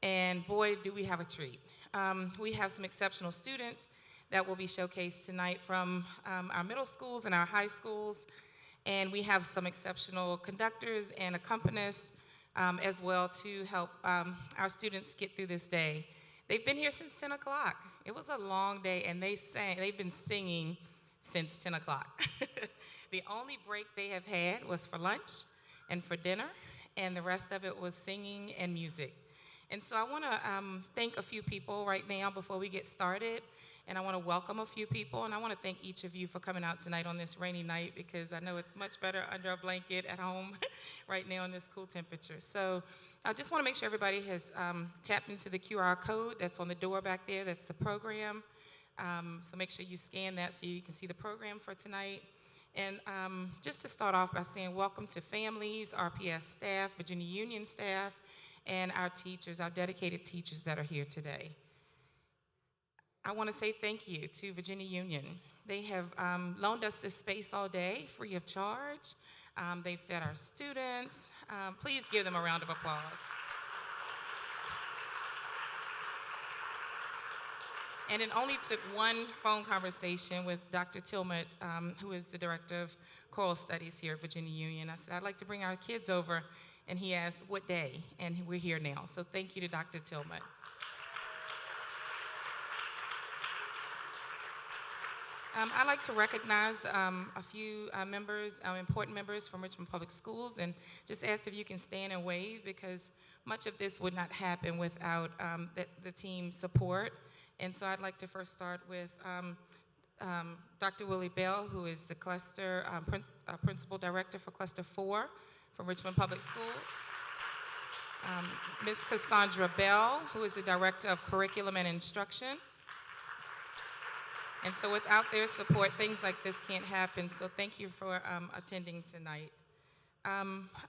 And boy, do we have a treat. We have some exceptional students that will be showcased tonight from our middle schools and our high schools. And we have some exceptional conductors and accompanists as well to help our students get through this day. They've been here since 10 o'clock. It was a long day, and they've been singing since 10 o'clock. The only break they have had was for lunch and for dinner, and the rest of it was singing and music. And so I want to thank a few people right now before we get started, and I want to welcome a few people, and I want to thank each of you for coming out tonight on this rainy night because I know it's much better under a blanket at home right now in this cool temperature. So I just want to make sure everybody has tapped into the QR code that's on the door back there. That's the program. So make sure you scan that so you can see the program for tonight. And just to start off by saying welcome to families, RPS staff, Virginia Union staff, and our teachers, our dedicated teachers that are here today. I want to say thank you to Virginia Union. They have loaned us this space all day free of charge. They fed our students. Please give them a round of applause. And it only took one phone conversation with Dr. Tillman, who is the director of choral studies here at Virginia Union. I said, I'd like to bring our kids over. And he asked, what day? And we're here now. So thank you to Dr. Tillman. I'd like to recognize a few members, important members from Richmond Public Schools, and just ask if you can stand and wave because much of this would not happen without the team support. And so I'd like to first start with Dr. Willie Bell, who is the cluster principal director for Cluster 4 from Richmond Public Schools. Ms. Cassandra Bell, who is the director of curriculum and instruction. And so without their support, things like this can't happen. So thank you for attending tonight.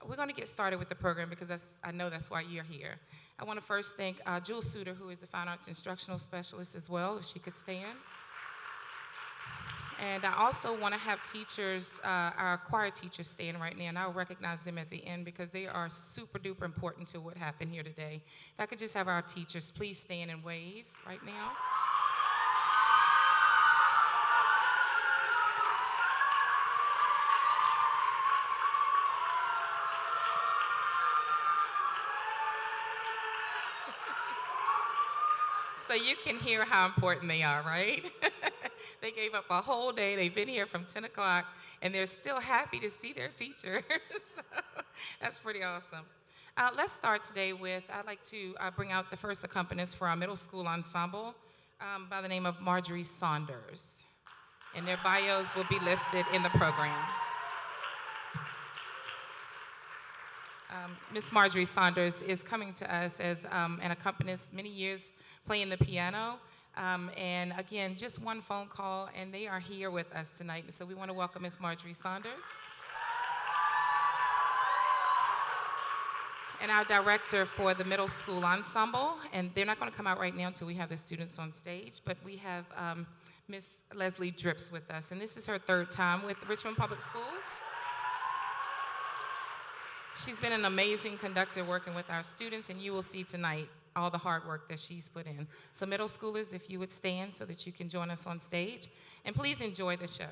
We're going to get started with the program because I know that's why you're here. I want to first thank Jules Suter, who is the Fine Arts Instructional Specialist as well, if she could stand. And I also want to have teachers, our choir teachers stand right now, and I'll recognize them at the end because they are super duper important to what happened here today. If I could just have our teachers please stand and wave right now. So you can hear how important they are, right? They gave up a whole day. They've been here from 10 o'clock, and they're still happy to see their teacher. So that's pretty awesome. Let's start today with, I'd like to bring out the first accompanist for our middle school ensemble by the name of Marjorie Saunders. And their bios will be listed in the program. Miss Marjorie Saunders is coming to us as an accompanist, many years playing the piano. And again, just one phone call, and they are here with us tonight. So we want to welcome Miss Marjorie Saunders. And our director for the middle school ensemble, and they're not going to come out right now until we have the students on stage, but we have Miss Leslie Drips with us, and this is her third time with Richmond Public Schools. She's been an amazing conductor working with our students, and you will see tonight all the hard work that she's put in. So middle schoolers, if you would stand so that you can join us on stage, and please enjoy the show.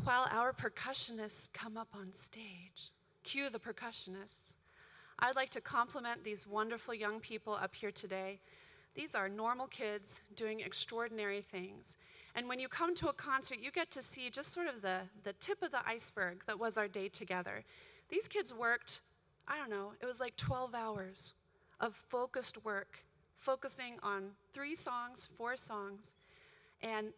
While our percussionists come up on stage, cue the percussionists, I'd like to compliment these wonderful young people up here today. These are normal kids doing extraordinary things. And when you come to a concert, you get to see just sort of the tip of the iceberg that was our day together. These kids worked, I don't know, it was like 12 hours of focused work, focusing on 3 songs, 4 songs, and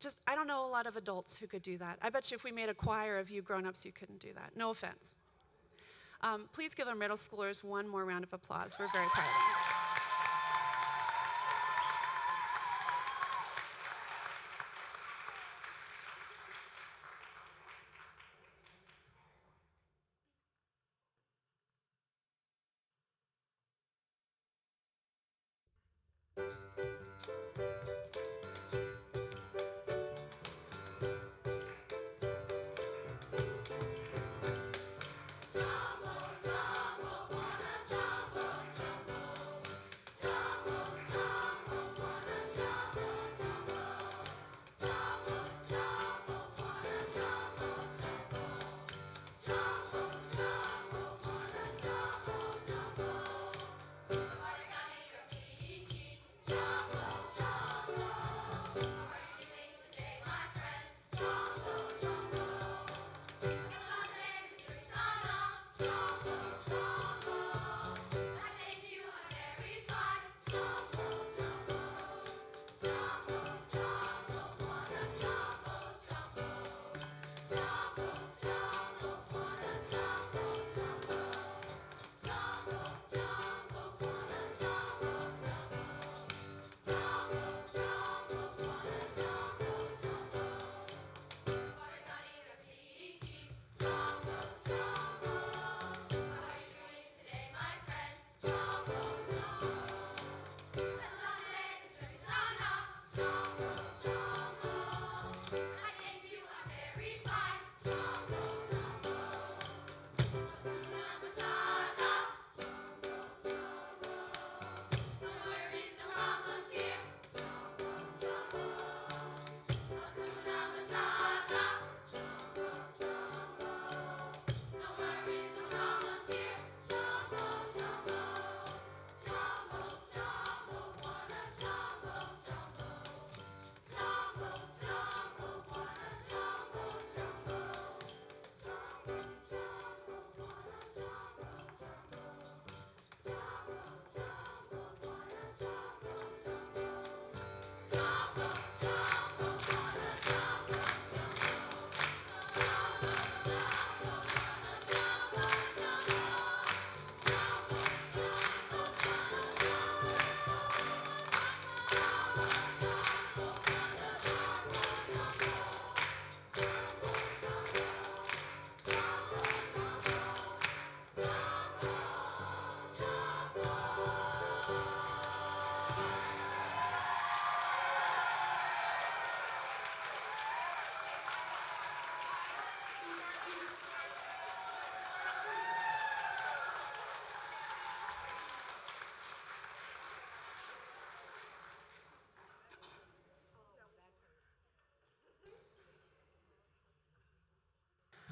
just, I don't know a lot of adults who could do that. I bet you if we made a choir of you grown-ups, you couldn't do that. No offense. Please give our middle schoolers one more round of applause. We're very proud of them.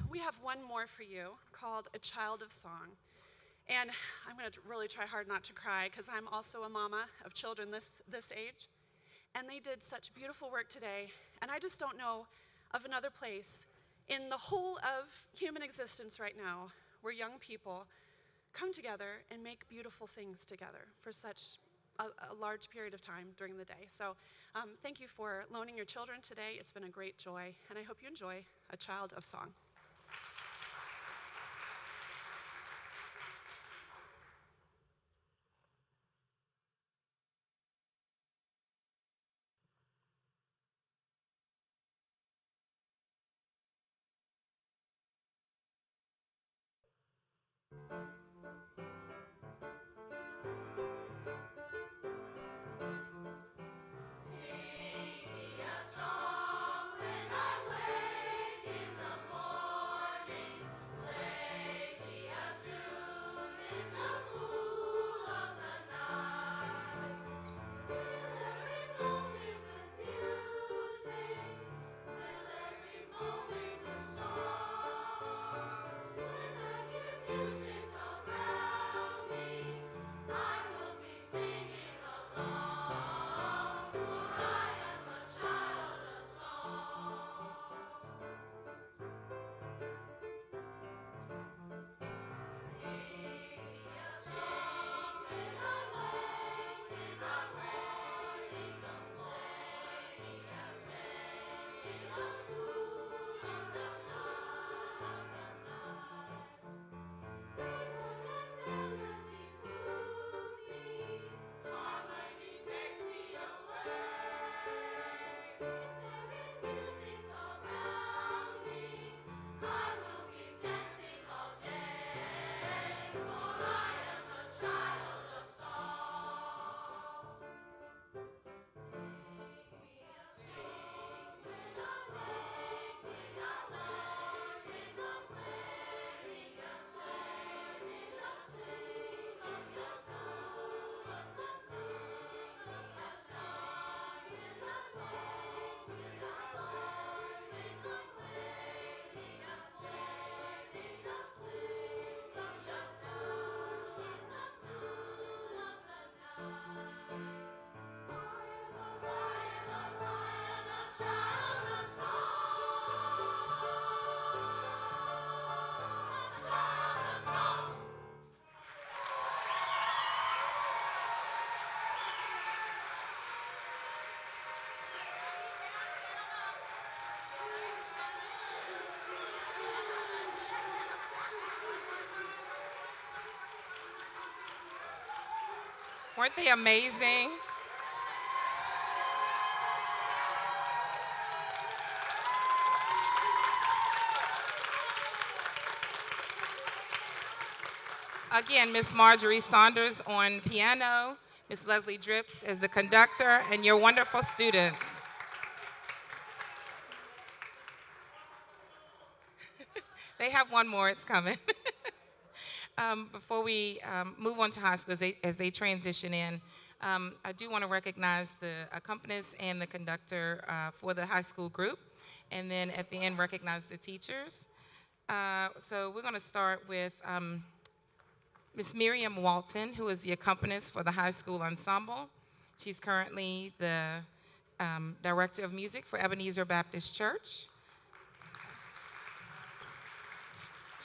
We have one more for you called A Child of Song. And I'm going to really try hard not to cry because I'm also a mama of children this age. And they did such beautiful work today. And I just don't know of another place in the whole of human existence right now where young people come together and make beautiful things together for such a large period of time during the day. So thank you for loaning your children today. It's been a great joy. And I hope you enjoy A Child of Song. Sing me a song when I wake in the morning. Weren't they amazing? Again, Miss Marjorie Saunders on piano, Miss Leslie Drips as the conductor, and your wonderful students. They have one more, it's coming. Before we move on to high school as they transition in, I do want to recognize the accompanist and the conductor for the high school group, and then at the end recognize the teachers. So we're going to start with Miss Miriam Walton, who is the accompanist for the high school ensemble. She's currently the director of music for Ebenezer Baptist Church.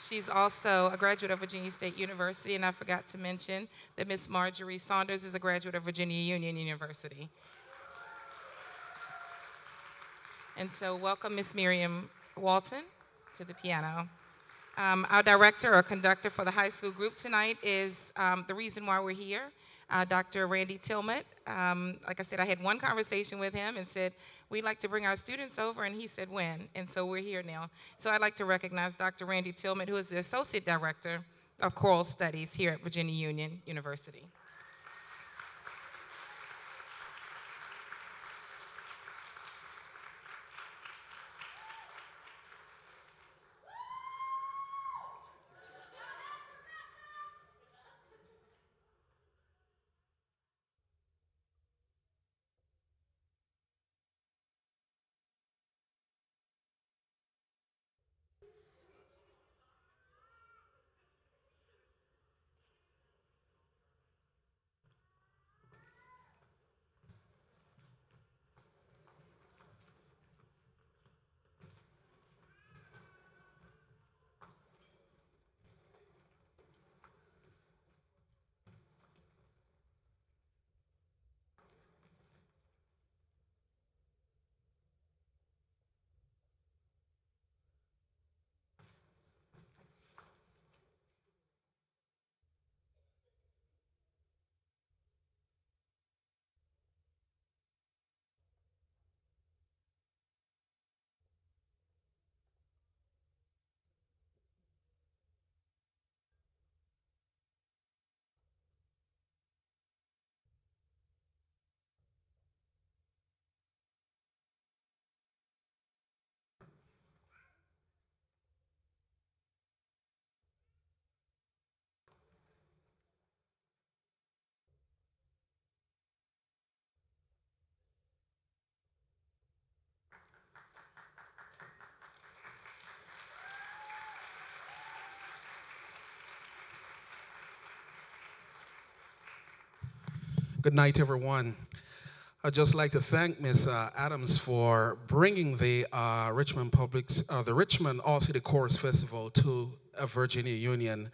She's also a graduate of Virginia State University, and I forgot to mention that Miss Marjorie Saunders is a graduate of Virginia Union University. And so welcome Miss Miriam Walton to the piano. Our director or conductor for the high school group tonight is the reason why we're here, Dr. Randy Tillman. Like I said, I had one conversation with him and said, we'd like to bring our students over, and he said when, and so we're here now. So I'd like to recognize Dr. Randy Tillman, who is the Associate Director of Choral Studies here at Virginia Union University. Good night, everyone. I'd just like to thank Ms. Adams for bringing the the Richmond All City Chorus Festival to Virginia Union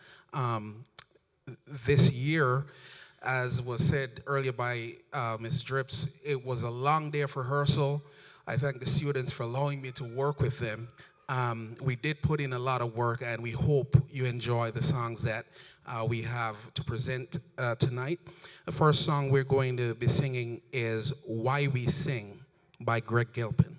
this year. As was said earlier by Ms. Drips, it was a long day of rehearsal. I thank the students for allowing me to work with them. We did put in a lot of work, and we hope you enjoy the songs that we have to present tonight. The first song we're going to be singing is Why We Sing by Greg Gilpin.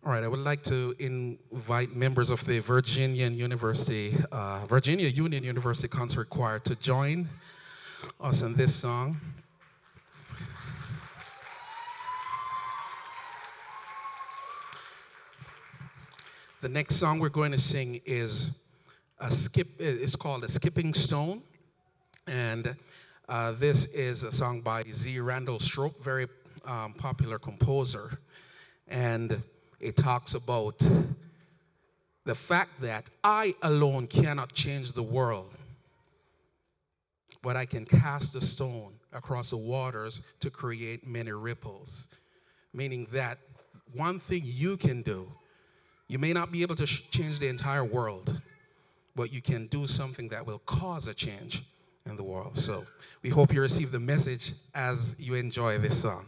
All right, I would like to invite members of the Virginia Union University Concert Choir to join us in this song. The next song we're going to sing is it's called A Skipping Stone, and this is a song by Z. Randall Strope, very popular composer, and it talks about the fact that I alone cannot change the world, but I can cast a stone across the waters to create many ripples, meaning that one thing you can do, you may not be able to change the entire world, but you can do something that will cause a change in the world. So we hope you receive the message as you enjoy this song.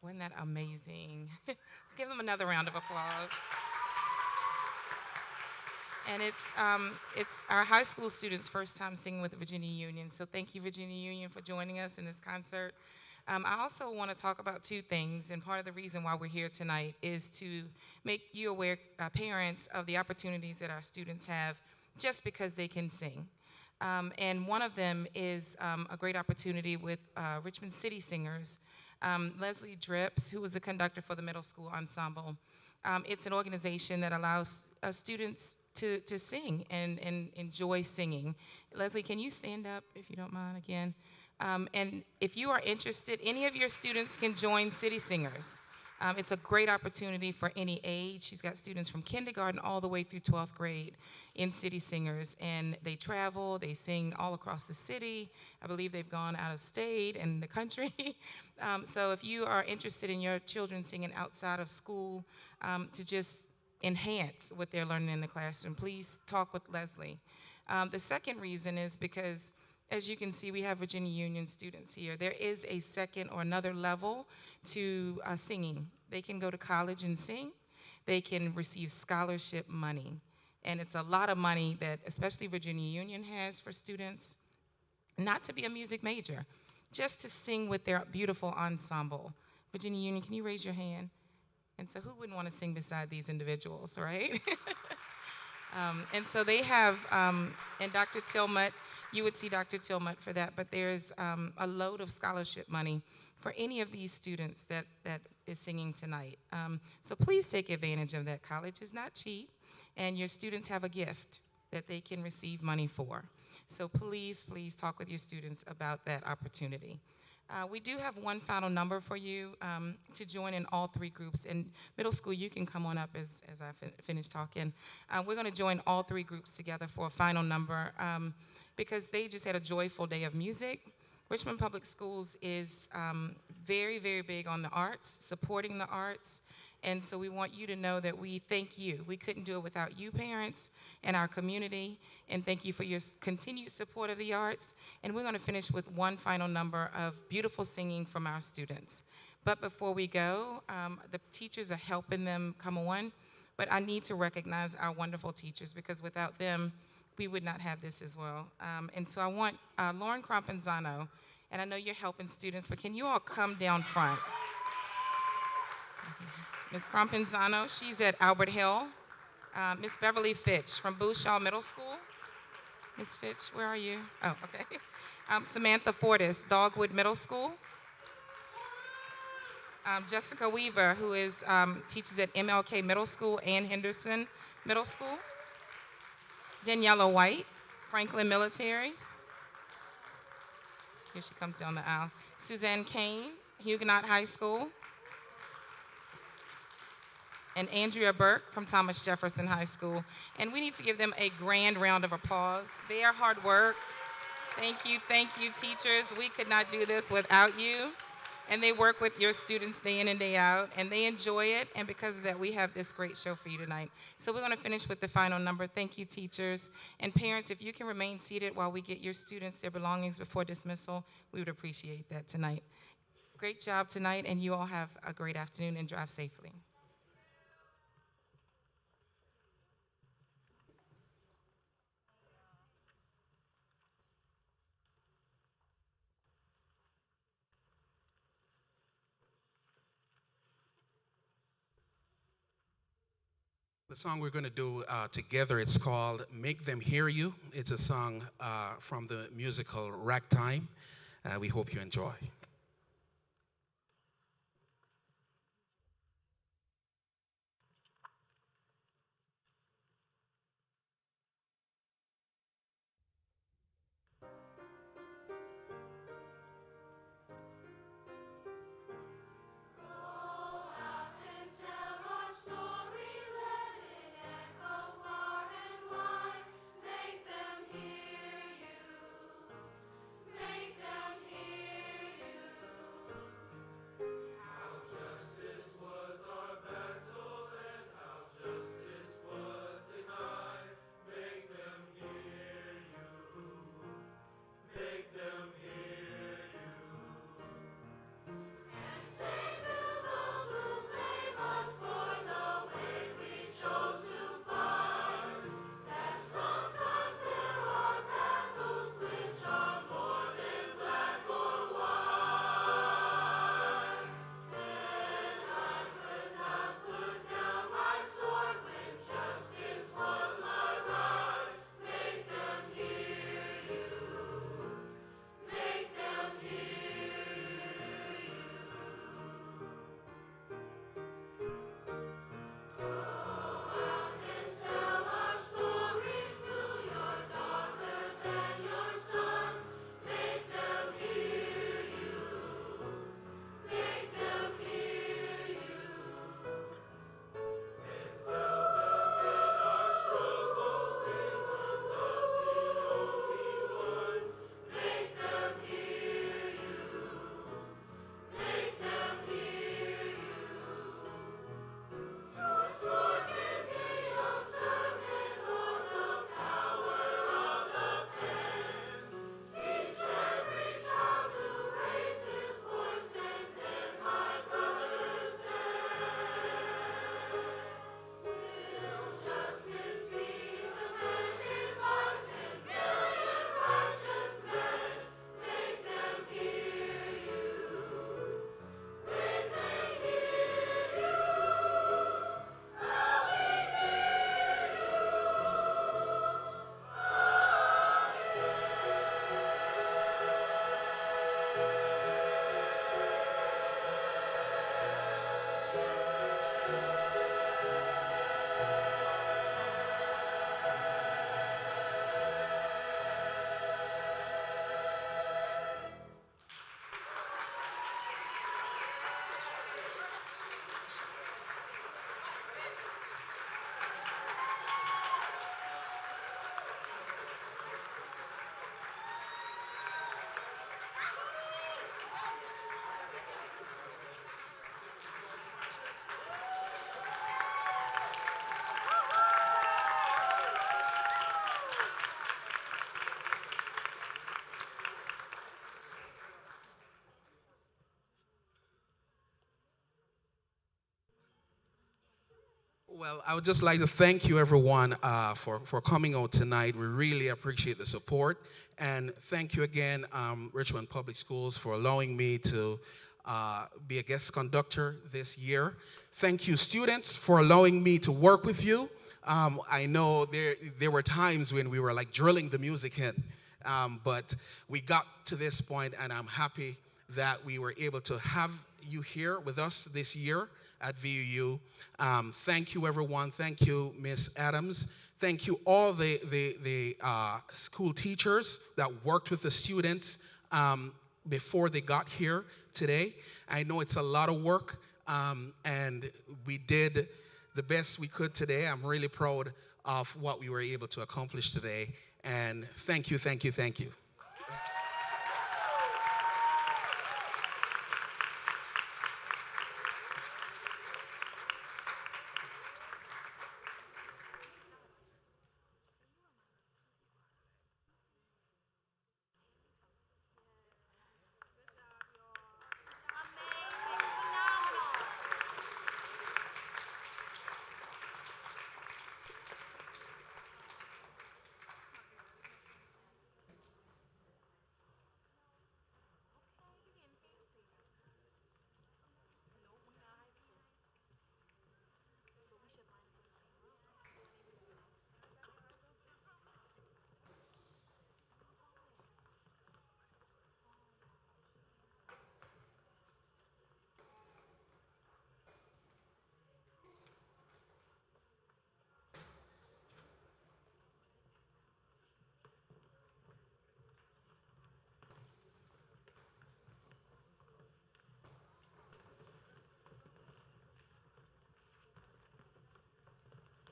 Wasn't that amazing? Let's give them another round of applause. And it's our high school students' first time singing with the Virginia Union. So thank you, Virginia Union, for joining us in this concert. I also want to talk about two things, and part of the reason why we're here tonight is to make you aware, parents, of the opportunities that our students have just because they can sing. And one of them is a great opportunity with Richmond City Singers. Leslie Drips, who was the conductor for the middle school ensemble. It's an organization that allows students to sing and enjoy singing. Leslie, can you stand up if you don't mind again? And if you are interested, any of your students can join City Singers. It's a great opportunity for any age. She's got students from kindergarten all the way through 12th grade in City Singers, and they travel, they sing all across the city. I believe they've gone out of state and the country. So if you are interested in your children singing outside of school to just enhance what they're learning in the classroom, please talk with Leslie. The second reason is because, as you can see, we have Virginia Union students here. There is a second or another level to singing. They can go to college and sing. They can receive scholarship money. And it's a lot of money that especially Virginia Union has for students, not to be a music major, just to sing with their beautiful ensemble. Virginia Union, can you raise your hand? And so who wouldn't want to sing beside these individuals, right? And so they have, and Dr. Tillmut, you would see Dr. Tillmut for that, but there's a load of scholarship money for any of these students that is singing tonight. So please take advantage of that. College is not cheap, and your students have a gift that they can receive money for. So please, please talk with your students about that opportunity. We do have one final number for you to join in all three groups. In middle school, you can come on up as I finish talking. We're going to join all three groups together for a final number because they just had a joyful day of music. Richmond Public Schools is very, very big on the arts, supporting the arts. And so we want you to know that we thank you. We couldn't do it without you, parents, and our community. And thank you for your continued support of the arts. And we're going to finish with one final number of beautiful singing from our students. But before we go, the teachers are helping them come on. But I need to recognize our wonderful teachers because without them, we would not have this as well. And so I want Lauren Crampenzano, and I know you're helping students, but can you all come down front? Ms. Crampenzano, she's at Albert Hill. Ms. Beverly Fitch from Boothshaw Middle School. Ms. Fitch, where are you? Oh, okay. Samantha Fortis, Dogwood Middle School. Jessica Weaver, who is teaches at MLK Middle School and Henderson Middle School. Daniela White, Franklin Military. Here she comes down the aisle. Suzanne Kane, Huguenot High School. And Andrea Burke from Thomas Jefferson High School. And we need to give them a grand round of applause. Their hard work. Thank you, teachers. We could not do this without you. And they work with your students day in and day out, and they enjoy it, and because of that, we have this great show for you tonight. So we're gonna finish with the final number. Thank you, teachers. And parents, if you can remain seated while we get your students their belongings before dismissal, we would appreciate that tonight. Great job tonight, and you all have a great afternoon and drive safely. The song we're going to do together, it's called Make Them Hear You. It's a song from the musical Ragtime. We hope you enjoy. Make them hear you. Well, I would just like to thank you, everyone, for coming out tonight. We really appreciate the support. And thank you again, Richmond Public Schools, for allowing me to be a guest conductor this year. Thank you, students, for allowing me to work with you. I know there were times when we were like drilling the music in, but we got to this point, and I'm happy that we were able to have you here with us this year at VUU. Thank you, everyone. Thank you, Miss Adams. Thank you, all the school teachers that worked with the students before they got here today. I know it's a lot of work, and we did the best we could today. I'm really proud of what we were able to accomplish today. And thank you, thank you, thank you.